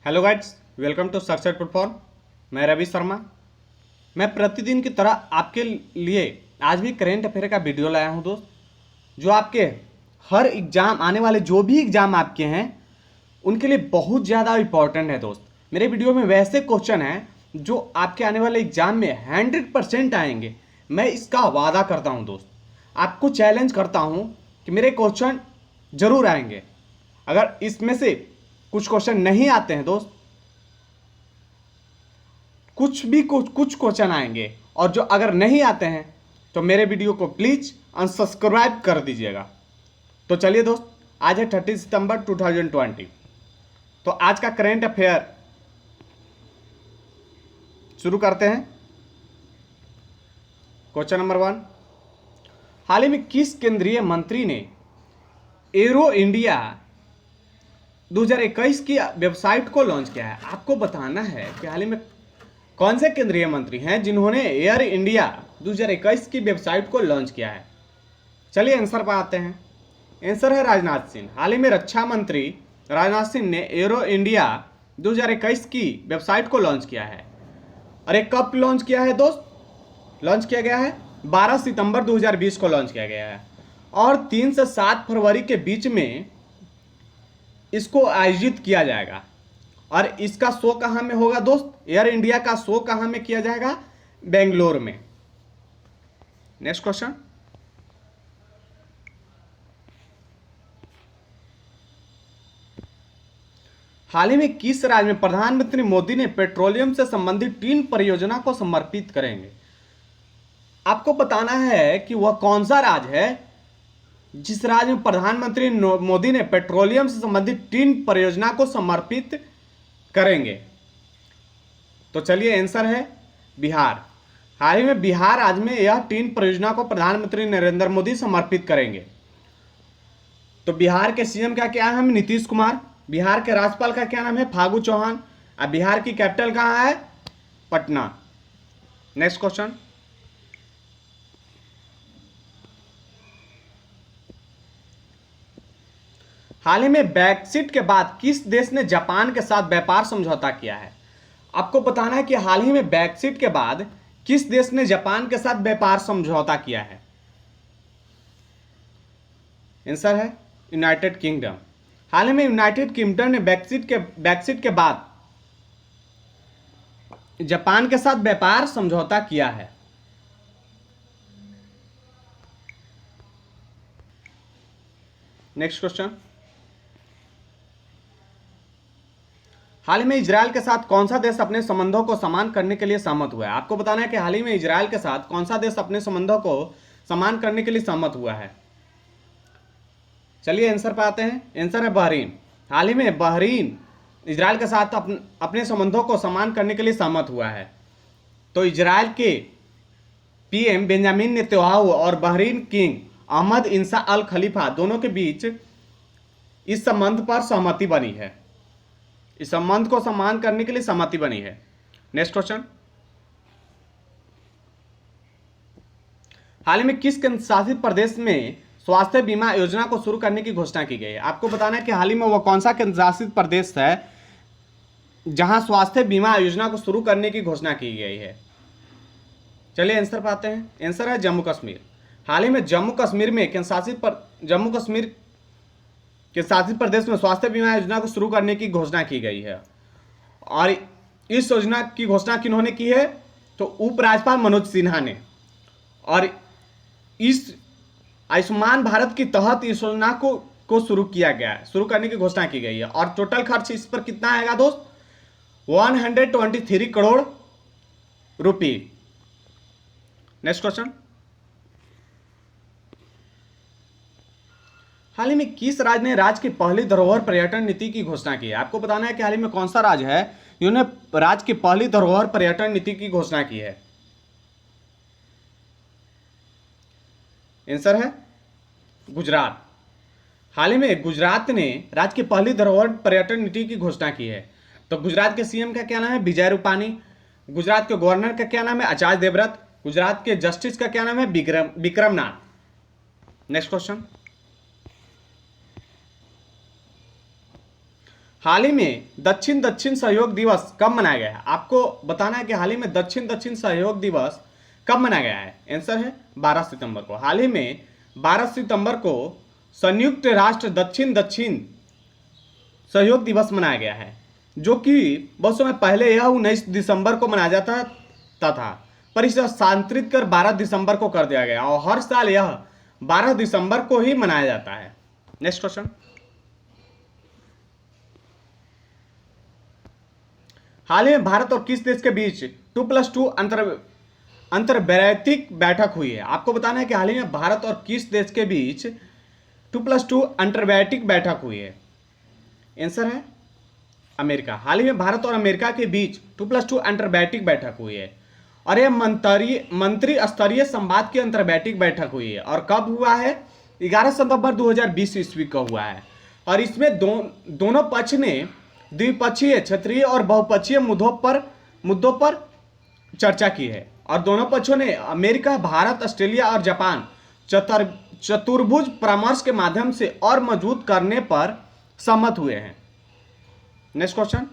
Hello guides, welcome to success platform. मैं रवि शर्मा। मैं प्रतिदिन की तरह आपके लिए आज भी करेंट अफेयर का वीडियो लाया हूं दोस्त, जो आपके हर एग्जाम आने वाले जो भी एग्जाम आपके हैं उनके लिए बहुत ज़्यादा इंपॉर्टेंट है दोस्त। मेरे वीडियो में वैसे क्वेश्चन हैं जो आपके आने वाले एग्जाम में 100% आएंगे। मैं इसका वादा करता हूं दोस्त, आपको चैलेंज करता हूं कि मेरे क्वेश्चन जरूर आएंगे। अगर इसमें से कुछ क्वेश्चन नहीं आते हैं दोस्त, कुछ क्वेश्चन आएंगे, और जो अगर नहीं आते हैं तो मेरे वीडियो को प्लीज अनसब्सक्राइब कर दीजिएगा। तो चलिए दोस्त, आज है 30 सितंबर 2020। तो आज का करेंट अफेयर शुरू करते हैं। क्वेश्चन नंबर 1, हाल ही में किस केंद्रीय मंत्री ने एरो इंडिया 2021 की वेबसाइट को लॉन्च किया है? आपको बताना है कि हाल ही में कौन से केंद्रीय मंत्री हैं जिन्होंने एयर इंडिया 2021 की वेबसाइट को लॉन्च किया है। चलिए आंसर पर आते हैं। आंसर है राजनाथ सिंह। हाल ही में रक्षा मंत्री राजनाथ सिंह ने एरो इंडिया 2021 की वेबसाइट को लॉन्च किया है। अरे कब लॉन्च किया है दोस्त? लॉन्च किया गया है 12 सितंबर 2020 को लॉन्च किया गया है, और 3 से 7 फरवरी के बीच में इसको आयोजित किया जाएगा। और इसका शो कहां में होगा दोस्त? एयर इंडिया का शो कहां में किया जाएगा? बेंगलोर में। नेक्स्ट क्वेश्चन, हाल ही में किस राज्य में प्रधानमंत्री मोदी ने पेट्रोलियम से संबंधित 3 परियोजना को समर्पित करेंगे? आपको बताना है कि वह कौन सा राज्य है जिस राज्य में प्रधानमंत्री मोदी ने पेट्रोलियम से संबंधित 3 परियोजना को समर्पित करेंगे। तो चलिए आंसर है बिहार। हाल ही में बिहार राज्य में यह 3 परियोजना को प्रधानमंत्री नरेंद्र मोदी समर्पित करेंगे। तो बिहार के सीएम का क्या नाम है? नीतीश कुमार। बिहार के राज्यपाल का क्या नाम है? फागू चौहान। और बिहार की कैपिटल कहाँ है? पटना। नेक्स्ट क्वेश्चन, हाल ही में ब्रेक्सिट के बाद किस देश ने जापान के साथ व्यापार समझौता किया है? आपको बताना है कि हाल ही में ब्रेक्सिट के बाद किस देश ने जापान के साथ व्यापार समझौता किया है। आंसर है यूनाइटेड किंगडम। हाल ही में यूनाइटेड किंगडम ने ब्रेक्सिट के बाद जापान के साथ व्यापार समझौता किया है। नेक्स्ट क्वेश्चन, हाल ही में इजरायल के साथ कौन सा देश अपने संबंधों को समान करने के लिए सहमत हुआ है? आपको बताना है कि हाल ही में इजरायल के साथ कौन सा देश अपने संबंधों को समान करने के लिए सहमत हुआ है। चलिए आंसर पर आते हैं। आंसर है बहरीन। हाल ही में बहरीन इजरायल के साथ अपने संबंधों को समान करने के लिए सहमत हुआ है। तो इजरायल के पीएम बेंजामिन नेतन्याहू और बहरीन किंग अहमद इंसा अल खलीफा दोनों के बीच इस संबंध पर सहमति बनी है। इस संबंध को समान करने के लिए सहमति बनी है। नेक्स्ट क्वेश्चन, हाल ही में किस केंद्र शासित प्रदेश में स्वास्थ्य बीमा योजना को शुरू करने की घोषणा की गई है? आपको बताना है कि हाल ही में वह कौन सा केंद्र शासित प्रदेश है जहां स्वास्थ्य बीमा योजना को शुरू करने की घोषणा की गई है। चलिए आंसर पर आते हैं। आंसर है जम्मू कश्मीर। हाल ही में जम्मू कश्मीर के शासित प्रदेश में स्वास्थ्य बीमा योजना को शुरू करने की घोषणा की गई है। और इस योजना की घोषणा किन्होंने की है? तो उपराज्यपाल मनोज सिन्हा ने। और इस आयुष्मान भारत के तहत इस योजना को शुरू किया गया है, शुरू करने की घोषणा की गई है। और टोटल खर्च इस पर कितना आएगा दोस्त? 123 करोड़ रुपए। नेक्स्ट क्वेश्चन, हाल ही में किस राज्य ने राज्य की पहली धरोहर पर्यटन नीति की घोषणा की है? आपको बताना है कि हाल ही में कौन सा राज्य है जिन्होंने राज्य की पहली धरोहर पर्यटन नीति की घोषणा की है। आंसर है गुजरात। हाल ही में गुजरात ने राज्य की पहली धरोहर पर्यटन नीति की घोषणा की है। तो गुजरात के सीएम का क्या नाम है? विजय रूपानी। गुजरात के गवर्नर का क्या नाम है? आचार्य देवव्रत। गुजरात के जस्टिस का क्या नाम है? विक्रम नाथ। नेक्स्ट क्वेश्चन, हाल ही में दक्षिण दक्षिण सहयोग दिवस कब मनाया गया है? आपको बताना है कि हाल ही में दक्षिण दक्षिण सहयोग दिवस कब मनाया गया है। आंसर है 12 सितंबर को। हाल ही में 12 सितंबर को संयुक्त राष्ट्र दक्षिण दक्षिण सहयोग दिवस मनाया गया है, जो कि बहुत समय पहले यह 19 दिसंबर को मनाया जाता था, पर इसे स्थानांतरित कर 12 दिसंबर को कर दिया गया और हर साल यह 12 दिसंबर को ही मनाया जाता है। नेक्स्ट क्वेश्चन, हाल ही में भारत और किस देश के बीच 2+2 अंतर्वैयक्तिक बैठक हुई है? आपको बताना है कि हाल ही में भारत और किस देश के बीच 2+2 अंतर्वैयक्तिक बैठक हुई है। आंसर है अमेरिका। हाल ही में भारत और अमेरिका के बीच 2+2 अंतर्वैयक्तिक बैठक हुई है और यह मंत्री स्तरीय संवाद की अंतर्वैयक्तिक बैठक हुई है। और कब हुआ है? 11 सितंबर 2020 ईस्वी का हुआ है। और इसमें दोनों पक्ष ने द्विपक्षीय, क्षेत्रीय और बहुपक्षीय मुद्दों पर चर्चा की है और दोनों पक्षों ने अमेरिका, भारत, ऑस्ट्रेलिया और जापान चतुर्भुज परामर्श के माध्यम से और मजबूत करने पर सहमत हुए हैं। नेक्स्ट क्वेश्चन,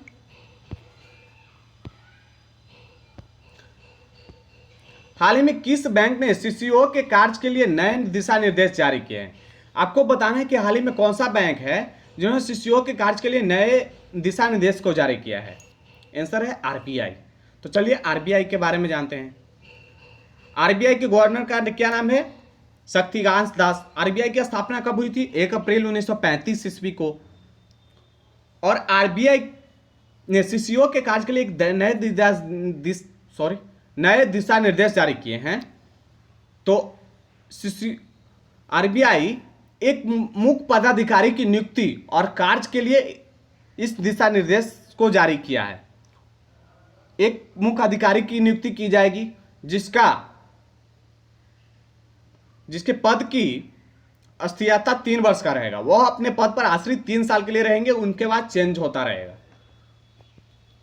हाल ही में किस बैंक ने सीसीओ के कार्य के लिए नए दिशा निर्देश जारी किए हैं? आपको बताना है कि हाल ही में कौन सा बैंक है जिन्होंने सीसीओ के कार्य के लिए नए दिशा निर्देश को जारी किया है। आंसर है आरबीआई। तो चलिए आरबीआई के बारे में जानते हैं। आरबीआई के गवर्नर का क्या नाम है? शक्तिकांत दास। आरबीआई की स्थापना कब हुई थी? 1 अप्रैल 1935 ईस्वी को। और आरबीआई ने सीसीओ के कार्य के लिए एक नए दिशा निर्देश जारी किए हैं। तो आरबीआई एक मुख्य पदाधिकारी की नियुक्ति और कार्य के लिए इस दिशा निर्देश को जारी किया है। एक मुख्य अधिकारी की नियुक्ति की जाएगी जिसके पद की अस्थायीता 3 वर्ष का रहेगा। वह अपने पद पर आश्रित 3 साल के लिए रहेंगे, उनके बाद चेंज होता रहेगा।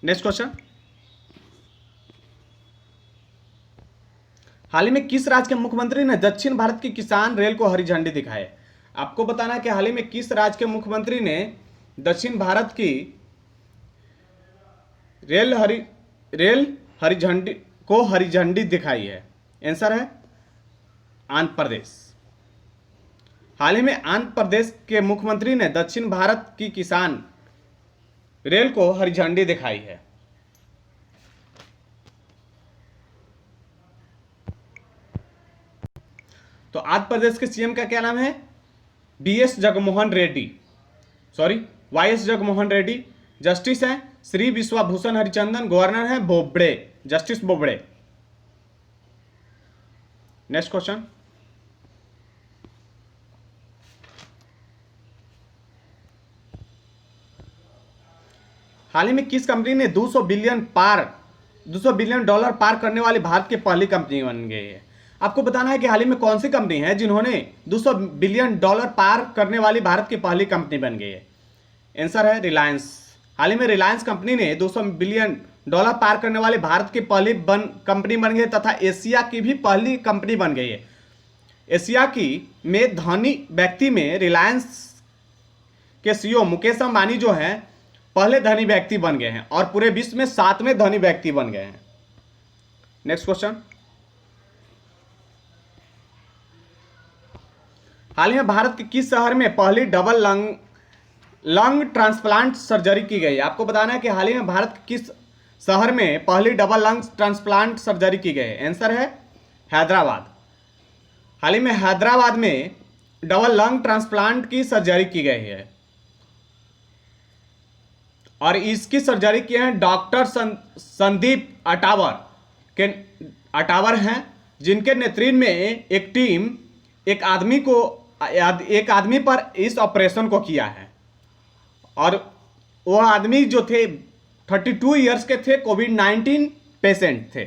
नेक्स्ट क्वेश्चन, हाल ही में किस राज्य के मुख्यमंत्री ने दक्षिण भारत की किसान रेल को हरी झंडी दिखाई? आपको बताना है कि हाल ही में किस राज्य के मुख्यमंत्री ने दक्षिण भारत की रेल हरी झंडी दिखाई है। आंसर है आंध्र प्रदेश। हाल ही में आंध्र प्रदेश के मुख्यमंत्री ने दक्षिण भारत की किसान रेल को हरी झंडी दिखाई है। तो आंध्र प्रदेश के सीएम का क्या नाम है? वाईएस जगमोहन रेड्डी। जस्टिस हैं श्री विश्वभूषण हरिचंदन। गवर्नर है जस्टिस बोबड़े। नेक्स्ट क्वेश्चन, हाल ही में किस कंपनी ने $200 बिलियन पार करने वाली भारत की पहली कंपनी बन गई है? आपको बताना है कि हाल ही में कौन सी कंपनी है जिन्होंने $200 बिलियन पार करने वाली भारत की पहली कंपनी बन गई है। आंसर है रिलायंस। हाल ही में रिलायंस कंपनी ने $200 बिलियन पार करने वाली भारत की पहली कंपनी बन गई तथा एशिया की भी पहली कंपनी बन गई है। एशिया की में धनी व्यक्ति में रिलायंस के सीईओ मुकेश अंबानी जो हैं पहले धनी व्यक्ति बन गए हैं और पूरे विश्व में 7वें धनी व्यक्ति बन गए हैं। नेक्स्ट क्वेश्चन, हाल ही में भारत के किस शहर में पहली डबल लंग ट्रांसप्लांट सर्जरी की गई? आपको बताना है कि हाल ही में भारत के किस शहर में पहली डबल लंग ट्रांसप्लांट सर्जरी की गई? आंसर है हैदराबाद। हाल ही में हैदराबाद में डबल लंग ट्रांसप्लांट की सर्जरी की गई है और इसकी सर्जरी किए हैं डॉक्टर संदीप अटावर हैं, जिनके नेतृत्व में एक टीम एक आदमी पर इस ऑपरेशन को किया है और वह आदमी जो थे 32 इयर्स के थे, कोविड-19 पेशेंट थे।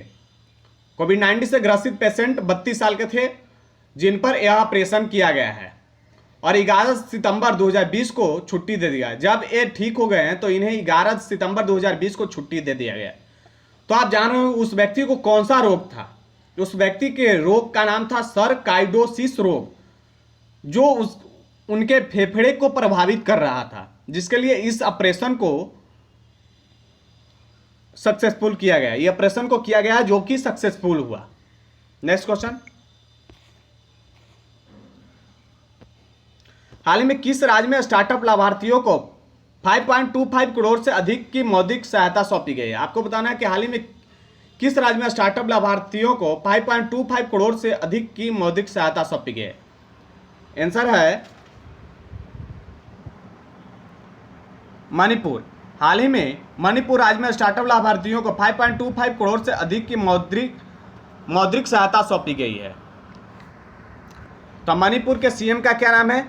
कोविड-19 से ग्रसित पेशेंट 32 साल के थे जिन पर यह ऑपरेशन किया गया है और 11 सितंबर 2020 को छुट्टी दे दिया। जब ये ठीक हो गए हैं तो इन्हें 11 सितंबर 2020 को छुट्टी दे दिया गया। तो आप जान रहे हो उस व्यक्ति को कौन सा रोग था? उस व्यक्ति के रोग का नाम था सर्काइडोसिस रोग, जो उनके फेफड़े को प्रभावित कर रहा था। जिसके लिए इस ऑपरेशन को सक्सेसफुल किया गया। ये ऑपरेशन को किया गया जो कि सक्सेसफुल हुआ। नेक्स्ट क्वेश्चन, हाल ही में किस राज्य में स्टार्टअप लाभार्थियों को 5.25 करोड़ से अधिक की मौद्रिक सहायता सौंपी गई है? आपको बताना है कि हाल ही में किस राज्य में स्टार्टअप लाभार्थियों को 5.25 करोड़ से अधिक की मौद्रिक सहायता सौंपी गई है? आंसर है मणिपुर। हाल ही में मणिपुर राज्य में स्टार्टअप लाभार्थियों को 5.25 करोड़ से अधिक की मौद्रिक सहायता सौंपी गई है। तो मणिपुर के सीएम का क्या नाम है?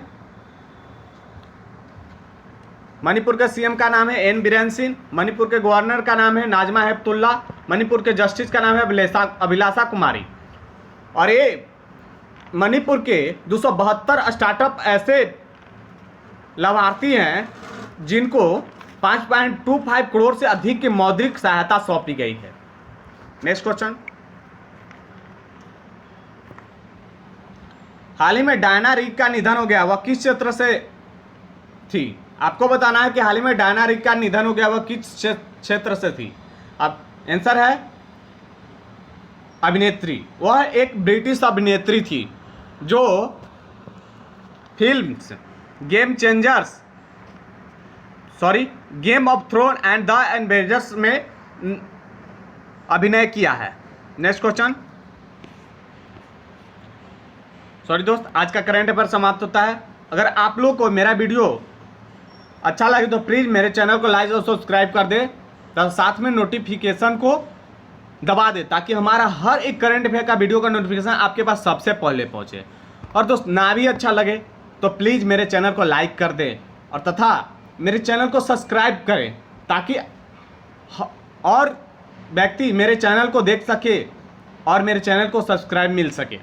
मणिपुर के सीएम का नाम है एन बीरेन सिंह। मणिपुर के गवर्नर का नाम है नाजमा हेपतुल्ला। मणिपुर के जस्टिस का नाम है अभिलाषा कुमारी। और ये मणिपुर के 272 स्टार्टअप ऐसे लाभार्थी हैं जिनको 5.25 करोड़ से अधिक की मौद्रिक सहायता सौंपी गई है। नेक्स्ट क्वेश्चन, हाल ही में डायना रिग का निधन हो गया, वह किस क्षेत्र से थी? आपको बताना है कि हाल ही में डायना रिग का निधन हो गया, वह किस क्षेत्र से थी? अब आंसर है अभिनेत्री। वह एक ब्रिटिश अभिनेत्री थी जो films Game of Throne and the Avengers में अभिनय किया है। नेक्स्ट क्वेश्चन, सॉरी दोस्त, आज का करंट अफेयर समाप्त होता है। अगर आप लोग को मेरा वीडियो अच्छा लगे तो प्लीज़ मेरे चैनल को लाइक और सब्सक्राइब कर दे, तो साथ में नोटिफिकेशन को दबा दे ताकि हमारा हर एक करंट अफेयर का वीडियो का नोटिफिकेशन आपके पास सबसे पहले पहुंचे। और दोस्त ना भी अच्छा लगे तो प्लीज़ मेरे चैनल को लाइक कर दे और तथा मेरे चैनल को सब्सक्राइब करें ताकि और व्यक्ति मेरे चैनल को देख सके और मेरे चैनल को सब्सक्राइब मिल सके।